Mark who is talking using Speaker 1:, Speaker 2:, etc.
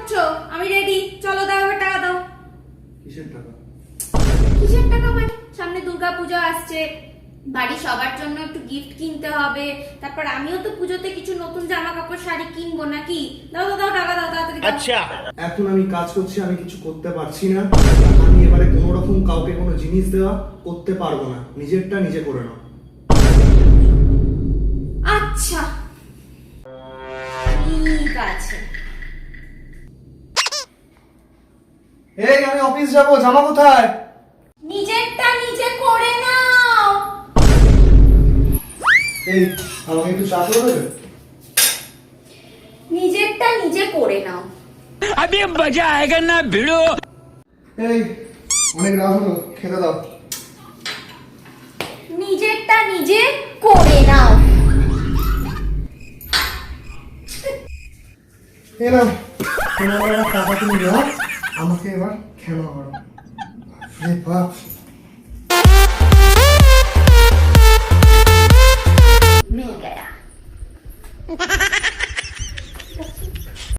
Speaker 1: করছো? আমি রেডি, চলো দাও, এবার টাকা দাও।
Speaker 2: কিসের টাকা?
Speaker 1: কিসের টাকা মানে? সামনে দুর্গাপূজা আসছে, বাড়ি সবার জন্য একটু গিফট কিনতে হবে, তারপর আমিও তো পুজোতে কিছু নতুন জামা কাপড় শাড়ি কিনবো নাকি। দাও দাও দাও, টাকা দাও তাড়াতাড়ি।
Speaker 3: আচ্ছা,
Speaker 2: এখন আমি কাজ করছি, আমি কিছু করতে পারছি না। আমি এবারে কোনো রকম কাউকে কোনো জিনিস দেওয়া করতে পারবো না, নিজেরটা নিজে করে নাও।
Speaker 1: আচ্ছা ঠিক আছে।
Speaker 2: এই আমি অফিস যাবো, জামা কোথায়?
Speaker 1: নিজেরটা নিজে করে নাও।
Speaker 2: এই আমাকে একটু চা করে দেবে?
Speaker 1: নিজেরটা নিজে করে নাও।
Speaker 3: अभी मजा आएगा ना भिड़ो।
Speaker 2: এই অনেক রাত হলো, খেতে দাও।
Speaker 1: নিজেরটা নিজে করে নাও।
Speaker 2: এই না তোমার টাকা তুমি দাও, আমাকে এবার খেলা করো। রে বাপ,
Speaker 1: মিল গয়া।